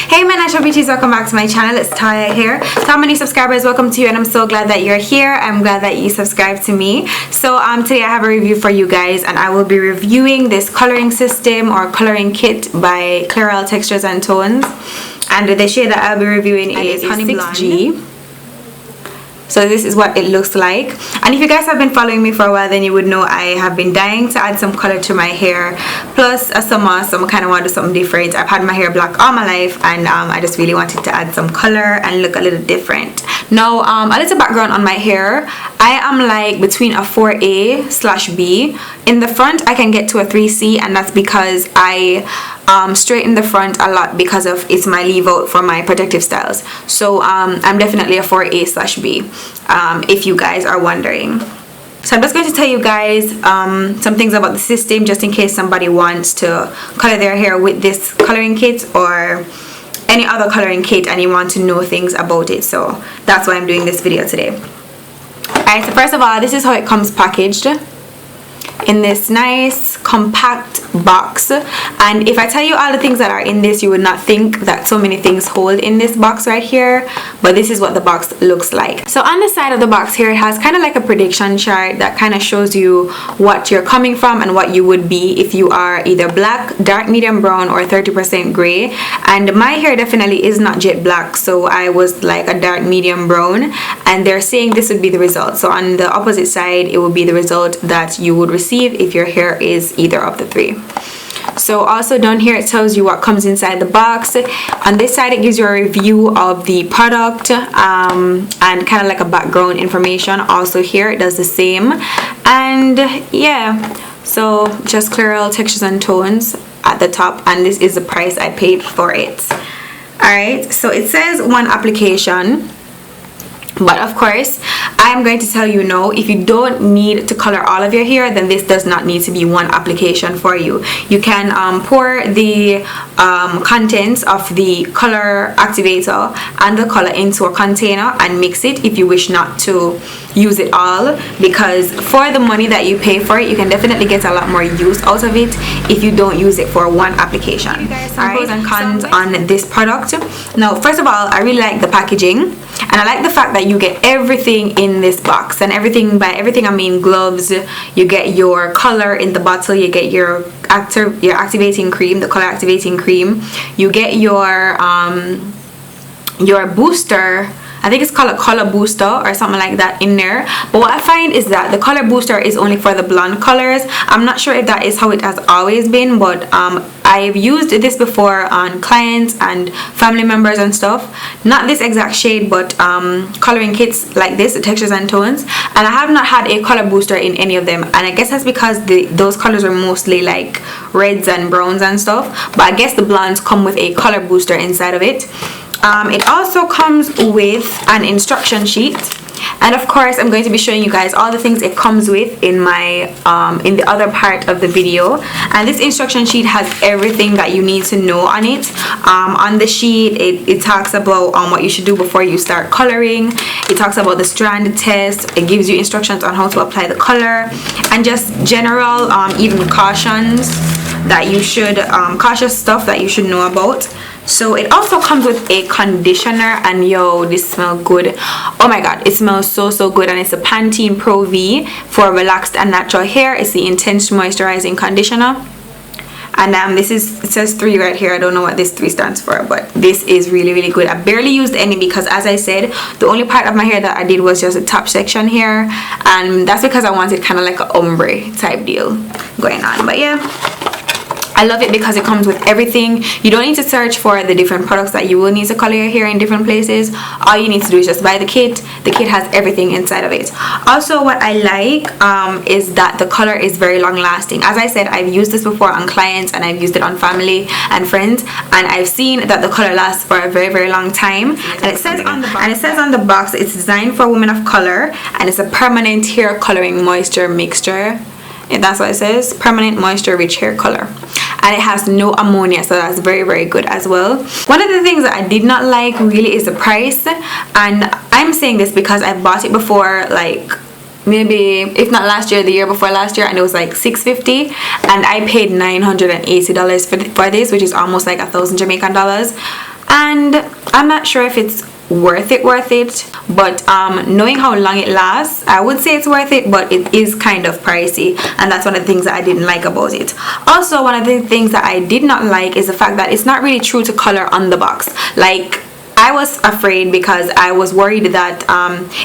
Hey my Natural Beauties, welcome back to my channel. It's Toya here. So how many subscribers, welcome to you, and I'm so glad that you're here. I'm glad that you subscribed to me. So today I have a review for you guys, and I will be reviewing this coloring system or coloring kit by Natural Textures and Tones, and the shade that I'll be reviewing is Honey 6G. So this is what it looks like, and if you guys have been following me for a while, then you would know I have been dying to add some color to my hair. Plus summer, so I kind of want to do something different. I've had my hair black all my life, and I just really wanted to add some color and look a little different. Now a little background on my hair. I am like between a 4A/B. In the front I can get to a 3C, and that's because I straighten the front a lot because of it's my leave out for my protective styles. So I'm definitely a 4A/B, if you guys are wondering. So I'm just going to tell you guys some things about the system, just in case somebody wants to color their hair with this coloring kit or any other coloring kit and you want to know things about it. So that's why I'm doing this video today. Alright, so first of all, this is how it comes packaged in this nice compact box. And if I tell you all the things that are in this, you would not think that so many things hold in this box right here, but this is what the box looks like. So on the side of the box here, it has kind of like a prediction chart that kind of shows you what you're coming from and what you would be if you are either black, dark medium brown, or 30% gray. And my hair definitely is not jet black, so I was like a dark medium brown, and they're saying this would be the result. So on the opposite side, it would be the result that you would receive if your hair is either of the three. So also down here it tells you what comes inside the box. On this side it gives you a review of the product and kind of like a background information. Also here it does the same, and yeah, so just Natural Textures and Tones at the top, and this is the price I paid for it. Alright, so it says one application, but of course I'm going to tell you no, if you don't need to color all of your hair, then this does not need to be one application for you. You can pour the contents of the color activator and the color into a container and mix it if you wish not to use it all, because for the money that you pay for it, you can definitely get a lot more use out of it if you don't use it for one application. Some pros and cons on this product. Now first of all, I really like the packaging, and I like the fact that you get everything in this box, and everything, by everything I mean gloves, you get your color in the bottle, you get your activating cream, the color activating cream, you get your booster. I think it's called a color booster or something like that in there. But what I find is that the color booster is only for the blonde colors. I'm not sure if that is how it has always been, but I've used this before on clients and family members and stuff. Not this exact shade, but coloring kits like this, the Textures and Tones, and I have not had a color booster in any of them, and I guess that's because those colors are mostly like reds and browns and stuff, but I guess the blondes come with a color booster inside of it. It also comes with an instruction sheet, and of course I'm going to be showing you guys all the things it comes with in my in the other part of the video. And this instruction sheet has everything that you need to know on it. On the sheet it talks about what you should do before you start coloring. It talks about the strand test. It gives you instructions on how to apply the color, and just general even cautions that you should cautious stuff that you should know about. So it also comes with a conditioner, and yo, this smells good. Oh my god, it smells so good. And it's a Pantene Pro V for relaxed and natural hair. It's the intense moisturizing conditioner, and this is, it says 3 right here. I don't know what this 3 stands for, but this is really good. I barely used any because, as I said, the only part of my hair that I did was just the top section here, and that's because I wanted kind of like an ombre type deal going on. But yeah, I love it because it comes with everything. You don't need to search for the different products that you will need to color your hair in different places. All you need to do is just buy the kit. The kit has everything inside of it. Also, what I like is that the color is very long lasting. As I said, I've used this before on clients, and I've used it on family and friends, and I've seen that the color lasts for a very long time. And it says on the box it's designed for women of color, and it's a permanent hair coloring moisture mixture. And that's what it says, permanent moisture rich hair color, and it has no ammonia, so that's very good as well. One of the things that I did not like really is the price, and I'm saying this because I bought it before, like maybe if not last year, the year before last year, and it was like $650, and I paid $980 for this, which is almost like 1,000 Jamaican dollars. and I'm not sure if it's worth it, but knowing how long it lasts, I would say it's worth it, but it is kind of pricey, and that's one of the things that I didn't like about it. Also, one of the things that I did not like is the fact that it's not really true to color on the box. Like, I was afraid because I was worried that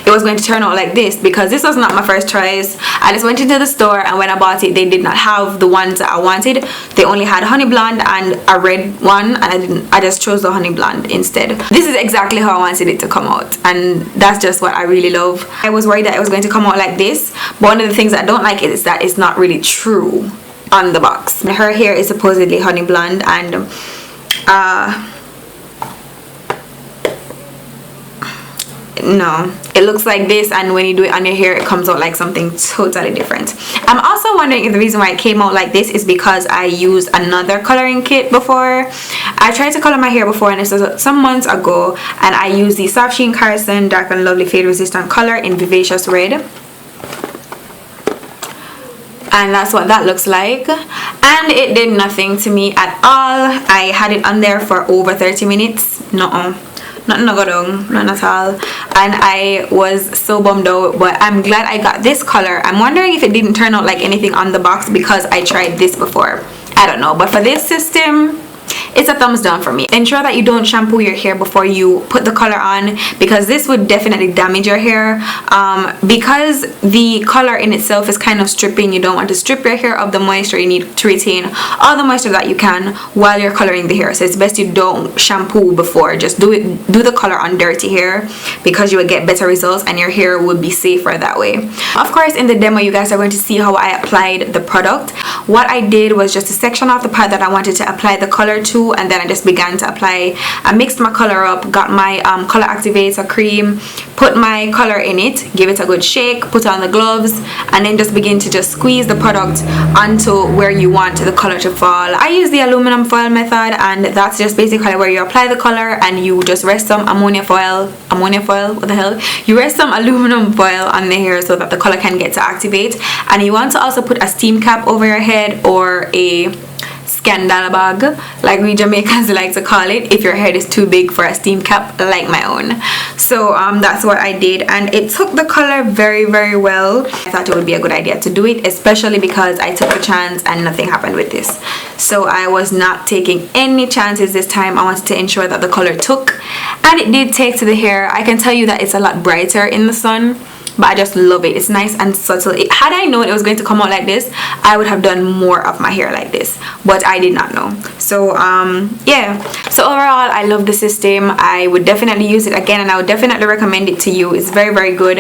it was going to turn out like this, because this was not my first choice. I just went into the store, and when I bought it, they did not have the ones that I wanted. They only had honey blonde and a red one, and I just chose the honey blonde instead. This is exactly how I wanted it to come out, and that's just what I really love. I was worried that it was going to come out like this, but one of the things I don't like is that it's not really true on the box. Her hair is supposedly honey blonde, and no, it looks like this, and when you do it on your hair, it comes out like something totally different. I'm also wondering if the reason why it came out like this is because I used another coloring kit before. I tried to color my hair before, and this was some months ago, and I used the Soft Sheen Carson Dark and Lovely Fade Resistant color in Vivacious Red, and that's what that looks like, and it did nothing to me at all. I had it on there for over 30 minutes. Nothing to go down, not at all, and I was so bummed out, but I'm glad I got this color. I'm wondering if it didn't turn out like anything on the box because I tried this before. I don't know, but for this system, it's a thumbs down for me. Ensure that you don't shampoo your hair before you put the color on, because this would definitely damage your hair. Because the color in itself is kind of stripping, you don't want to strip your hair of the moisture. You need to retain all the moisture that you can while you're coloring the hair. So it's best you don't shampoo before. Just do the color on dirty hair, because you will get better results and your hair will be safer that way. Of course, in the demo, you guys are going to see how I applied the product. What I did was just to section off the part that I wanted to apply the color to, and then I just began to apply. I mixed my color up, got my color activator cream, put my color in it, give it a good shake, put on the gloves, and then just begin to just squeeze the product onto where you want the color to fall. I use the aluminum foil method, and that's just basically where you apply the color and you just rest some ammonia foil, what the hell? You rest some aluminum foil on the hair so that the color can get to activate. And you want to also put a steam cap over your head, or a scandal bag, like we Jamaicans like to call it, if your head is too big for a steam cap like my own. So that's what I did, and it took the color very, very well. I thought it would be a good idea to do it, especially because I took a chance and nothing happened with this. So I was not taking any chances this time. I wanted to ensure that the color took, and it did take to the hair. I can tell you that it's a lot brighter in the sun, but I just love it. It's nice and subtle. Had I known it was going to come out like this, I would have done more of my hair like this, but I did not know. So yeah, so overall I love the system. I would definitely use it again, and I would definitely recommend it to you. It's very, very good.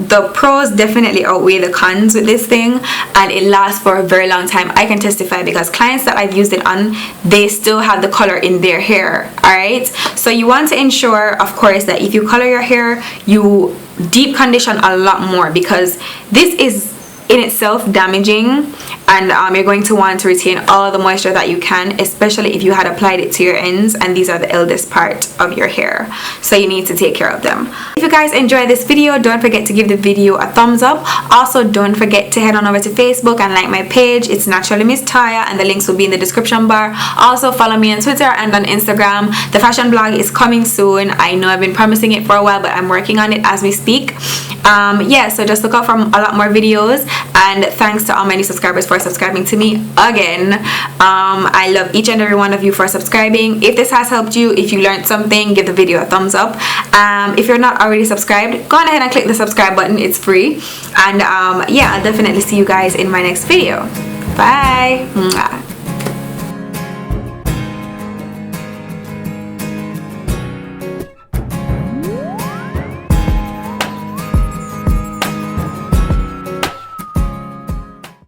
The pros definitely outweigh the cons with this thing, and it lasts for a very long time. I can testify, because clients that I've used it on, they still have the color in their hair. Alright, so you want to ensure, of course, that if you color your hair, you deep condition a lot more, because this is in itself damaging, and you're going to want to retain all the moisture that you can, especially if you had applied it to your ends, and these are the eldest part of your hair, so you need to take care of them. If you guys enjoyed this video, don't forget to give the video a thumbs up. Also, don't forget to head on over to Facebook and like my page. It's NaturallyMsToya, and the links will be in the description bar. Also, follow me on Twitter and on Instagram. The fashion blog is coming soon. I know I've been promising it for a while, but I'm working on it as we speak. Yeah, so just look out for a lot more videos, and thanks to all my new subscribers for subscribing to me again. I love each and every one of you for subscribing. If this has helped you, if you learned something, give the video a thumbs up. If you're not already subscribed, go on ahead and click the subscribe button. It's free. And yeah, I'll definitely see you guys in my next video. Bye. Mwah.